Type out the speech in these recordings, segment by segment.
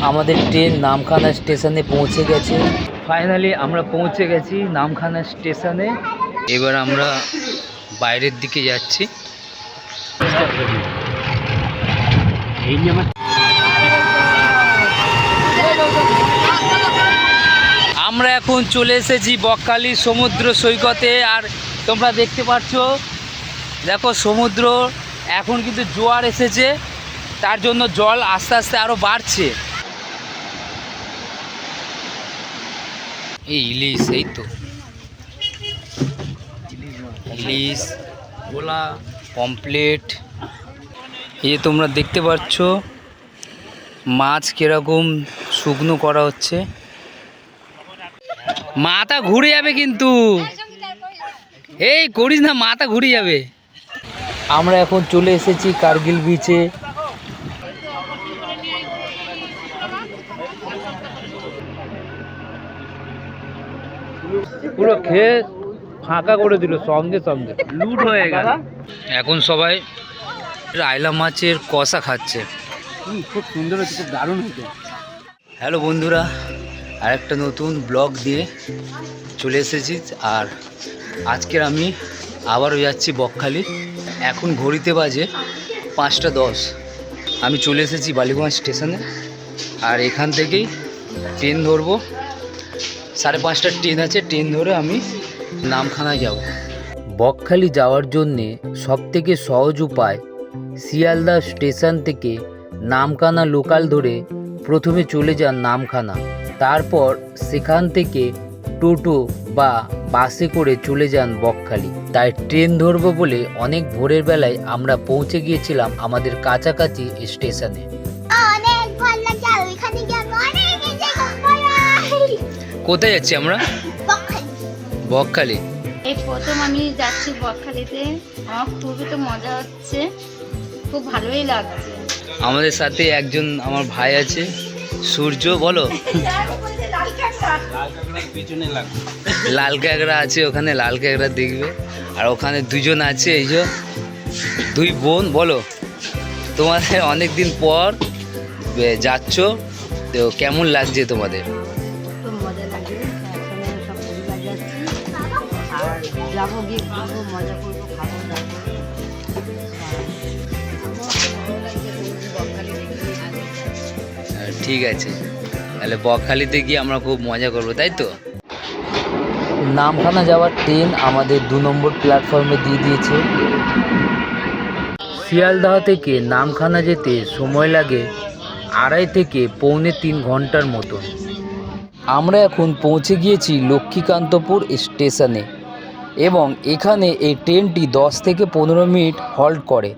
আমাদের ট্রেন নামখানা স্টেশনে পৌঁছে গেছে। ফাইনালি আমরা পৌঁছে গেছি নামখানা স্টেশনে। এবার আমরা বাইরের দিকে যাচ্ছি। আমরা এখন চলে এসেছি বকখালি সমুদ্র সৈকতে। আর তোমরা দেখতে পাচ্ছ, দেখো সমুদ্র এখন কিন্তু জোয়ার এসেছে, তার জন্য জল আস্তে আস্তে আরও বাড়ছে। এই ইলিশ, এই তো ইলিশ গোলা পমপ্লেট। এই যে তোমরা দেখতে পাচ্ছ মাছ কিরকম শুকনো করা হচ্ছে। মাথা ঘুরে যাবে কিন্তু, এই করিস না, মাথা ঘুরে যাবে। আমরা এখন চলে এসেছি কার্গিল বিচে। পুরো খেয়ে ফাঁকা করে দিল, সঙ্গে সঙ্গে লুট হয়ে গেল। এখন সবাই রায়লা মাছের কষা খাচ্ছে। খুব সুন্দর হচ্ছে, খুব দারুণ হচ্ছে। হ্যালো বন্ধুরা, আরেকটা নতুন ব্লগ দিয়ে চলে এসেছি। আর আজকের আমি আবারও যাচ্ছি বকখালি। এখন ঘড়িতে বাজে 5:10। আমি চলে এসেছি বালিগঞ্জ স্টেশনে। আর এখান থেকেই ট্রেন ধরবো, 5:30টার ট্রেন আছে। ট্রেন ধরে আমি নামখানায় যাব। বকখালি যাওয়ার জন্যে সবথেকে সহজ উপায় শিয়ালদা স্টেশন থেকে নামখানা লোকাল ধরে প্রথমে চলে যান নামখানা। তারপর সেখান থেকে টোটো বা বাসে করে চলে যান বকখালি। তাই ট্রেন ধরবো বলে অনেক ভোরের বেলায় আমরা পৌঁছে গিয়েছিলাম আমাদের কাছাকাছি স্টেশনে। কোথায় যাচ্ছি আমরা? বকখালি। এই প্রথম আমি যাচ্ছি বকখালিতে। আমার খুবই তো মজা হচ্ছে, খুব ভালোই লাগছে। আমাদের সাথে একজন আমার ভাই আছে, সূর্য। বলো। লাল কাঁকড়া আছে ওখানে, লাল কাঁকড়া দেখবে। আর ওখানে দুজন আছে, এই যে দুই বোন। বলো, তোমাদের অনেক দিন পর যাচ্ছ, তো কেমন লাগছে তোমাদের? খুব মজা লাগছে। সব পরিবার যাচ্ছি, আর যাবো, গিয়ে ঘুরবো, মজা করবো, খাবো, দাবো। ঠিক আছে, তাহলে বকখালিতে গিয়ে আমরা খুব মজা করবো, তাই তো? নামখানা যাওয়ার ট্রেন আমাদের 2 নম্বর প্ল্যাটফর্মে দিয়ে দিয়েছে। শিয়ালদহ থেকে নামখানা যেতে সময় লাগে 2.5 থেকে 3.25 ঘন্টার মতন। আমরা এখন পৌঁছে গিয়েছি লক্ষ্মীকান্তপুর স্টেশনে এবং এখানে এই ট্রেনটি 10 থেকে 15 মিনিট হল্ট করে।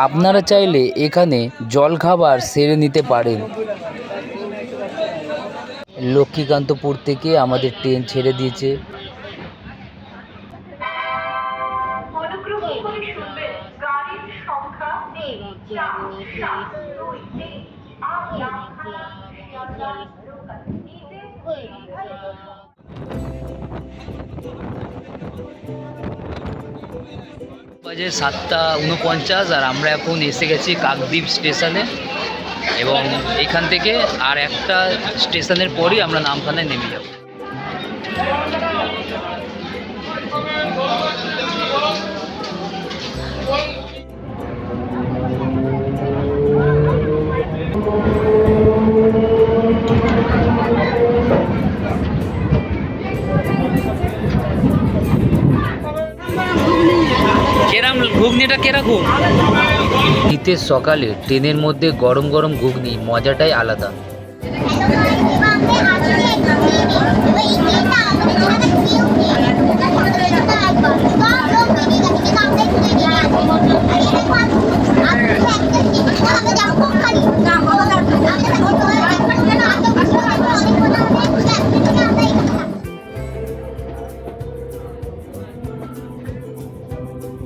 আপনারা চাইলে এখানে জলখাবার সেরে নিতে পারেন। লক্ষ্মীকান্তপুর থেকে আমাদের ট্রেন ছেড়ে দিয়েছে। বাজে 7:49 আর আমরা এখন এসে গেছি কাকদ্বীপ স্টেশনে এবং এখান থেকে আর একটা স্টেশনের পরই আমরা নামখানায় নেমে যাব। ঘুগনিটা কিরকম? শীতের সকালে ট্রেনের মধ্যে গরম গরম ঘুগনি মজাটাই আলাদা।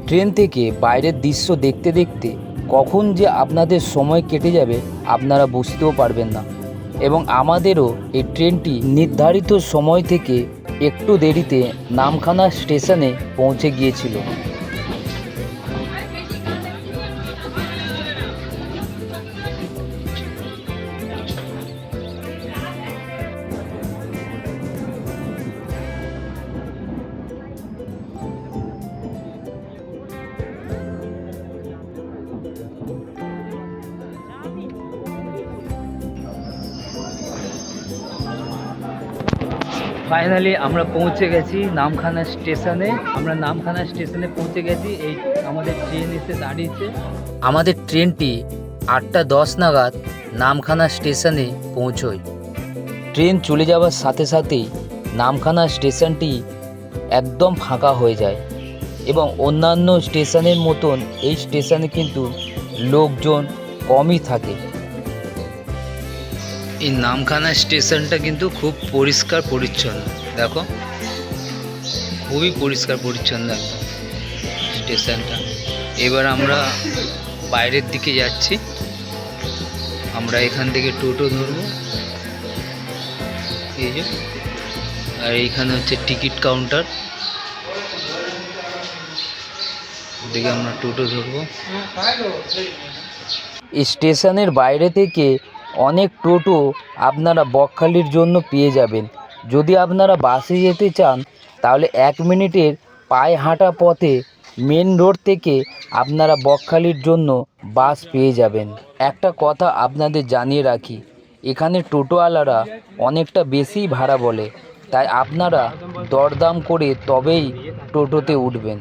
ট্রেন থেকে বাইরের দৃশ্য দেখতে দেখতে কখন যে আপনাদের সময় কেটে যাবে আপনারা বুঝতেও পারবেন না। এবং আমাদেরও এই ট্রেনটি নির্ধারিত সময় থেকে একটু দেরিতে নামখানা স্টেশনে পৌঁছে গিয়েছিল। ফাইনালি আমরা পৌঁছে গেছি নামখানা স্টেশনে। আমরা নামখানা স্টেশনে পৌঁছে গেছি। এই আমাদের ট্রেন এসে দাঁড়িয়েছে। আমাদের ট্রেনটি 8:10 নাগাদ নামখানা স্টেশনে পৌঁছয়। ট্রেন চলে যাওয়ার সাথে সাথেই নামখানা স্টেশনটি একদম ফাঁকা হয়ে যায় এবং অন্যান্য স্টেশনের মতন এই স্টেশনে কিন্তু লোকজন কমই থাকে। এই নামখানা স্টেশনটা কিন্তু খুব পরিষ্কার পরিচ্ছন্ন, দেখো খুবই পরিষ্কার পরিচ্ছন্ন একদম স্টেশনটা। এবার আমরা বাইরের দিকে যাচ্ছি। আমরা এখান থেকে টোটো ধরবো, এই যে, আর এইখানে হচ্ছে টিকিট কাউন্টার, ওদিকে আমরা টোটো ধরবো। স্টেশনের বাইরে থেকে অনেক টোটো আপনারা বকখালির জন্য পেয়ে যাবেন। যদি আপনারা বাসে যেতে চান তাহলে 1 মিনিটের পায়ে হাঁটা পথে মেন রোড থেকে আপনারা বকখালির জন্য বাস পেয়ে যাবেন। একটা কথা আপনাদের জানিয়ে রাখি, এখানে টোটোওয়ালারা অনেকটা বেশি ভাড়া বলে, তাই আপনারা দরদাম করে তবেই টোটোতে উঠবেন।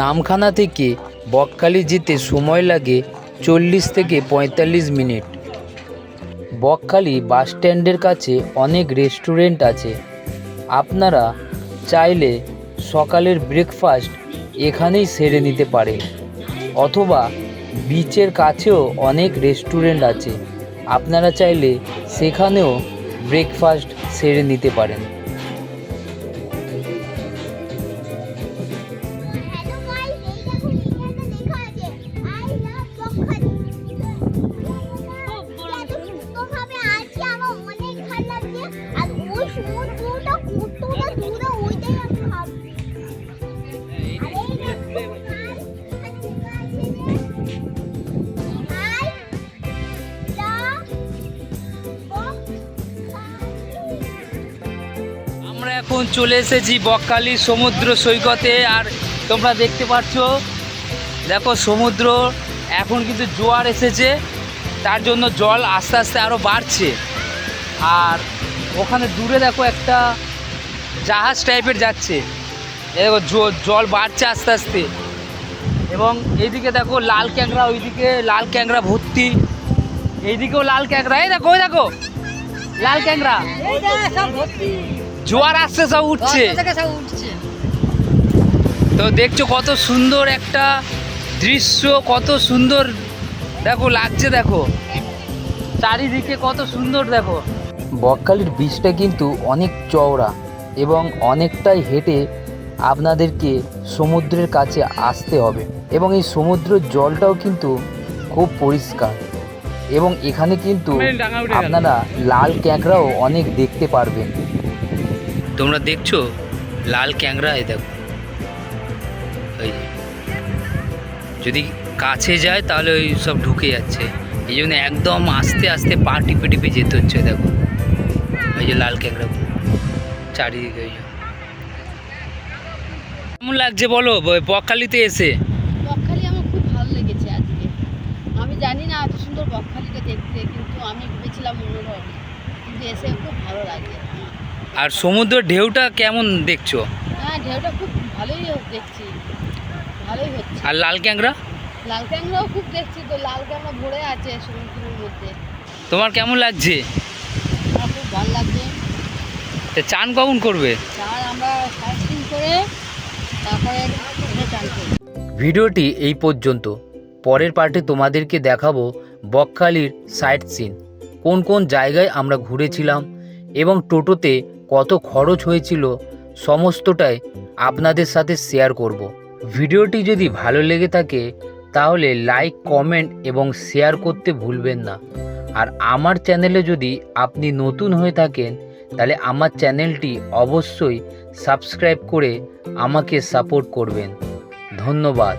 নামখানা থেকে বকখালি যেতে সময় লাগে 40 থেকে 45 মিনিট। বকখালি বাস স্ট্যান্ডের কাছে অনেক রেস্টুরেন্ট আছে। আপনারা চাইলে সকালের ব্রেকফাস্ট এখানেই সেরে নিতে পারেন, অথবা বিচের কাছেও অনেক রেস্টুরেন্ট আছে, আপনারা চাইলে সেখানেও ব্রেকফাস্ট সেরে নিতে পারেন। আমরা এখন চলে এসেছি বকখালি সমুদ্র সৈকতে। আর তোমরা দেখতে পাচ্ছ, দেখো সমুদ্র এখন কিন্তু জোয়ার এসেছে, তার জন্য জল আস্তে আস্তে আরও বাড়ছে। আর ওখানে দূরে দেখো একটা জাহাজ টাইপের যাচ্ছে, দেখো জল বাড়ছে আস্তে আস্তে। এবং এইদিকে দেখো লাল ক্যাংড়া, ওইদিকে লাল ক্যাংড়া ভর্তি, এইদিকেও লাল ক্যাংড়া, এই দেখো ওই দেখো লাল ক্যাংড়া, জোয়ার আসছে সব উঠছে। তো দেখছো কত সুন্দর একটা দৃশ্য, কত সুন্দর দেখো লাগছে, দেখো চারিদিকে কত সুন্দর। দেখো বকখালির বীজটা কিন্তু অনেক চওড়া এবং অনেকটাই হেঁটে আপনাদেরকে সমুদ্রের কাছে আসতে হবে। এবং এই সমুদ্রের জলটাও কিন্তু খুব পরিষ্কার, এবং এখানে কিন্তু আপনারা লাল ক্যাংড়াও অনেক দেখতে পারবেন। তোমরা দেখছো লাল ক্যাংড়া, এই দেখো, ওই যদি কাছে যায় তাহলে ওই সব ঢুকে যাচ্ছে, এই জন্য একদম আস্তে আস্তে পা টিপে টিপে যেতে হচ্ছে। দেখো ওই যে লাল ক্যাংড়া চারিদিকে। ওই কেমন লাগছে বলো বকখালিতে এসে? বকখালি আমার খুব ভালো লেগেছে আজকে। আমি জানি না এত সুন্দর বকখালিটা দেখতে, কিন্তু আমি ভেবেছিলাম অন্যরকম, কিন্তু এসে খুব ভালো লাগে। আর সমুদ্রের ঢেউটা কেমন দেখছো? হ্যাঁ, ঢেউটা খুব ভালোই দেখছি, ভালোই হচ্ছে। আর লাল ক্যাংড়া? লাল ক্যাংড়াও খুব দেখছি, তো লাল ক্যাংড়া ভরে আছে সমুদ্রের মধ্যে। তোমার কেমন লাগছে? আমার খুব ভালো লাগছে। তা চান কখন করবে? চান আমরা সার্ফিং করে তারপরে চান করব। ভিডিওটি এই পর্যন্ত। পরের পার্টে তোমাদেরকে দেখাবো বকখালির সাইট সিন, কোন কোন জায়গায় আমরা ঘুরেছিলাম এবং টোটোতে কত খরচ হয়েছিল সমস্তটাই আপনাদের সাথে শেয়ার করব। ভিডিওটি যদি ভালো লেগে থাকে তাহলে লাইক, কমেন্ট এবং শেয়ার করতে ভুলবেন না। আর আমার চ্যানেলে যদি আপনি নতুন হয়ে থাকেন তাহলে আমার চ্যানেলটি অবশ্যই সাবস্ক্রাইব করে আমাকে সাপোর্ট করবেন। ধন্যবাদ।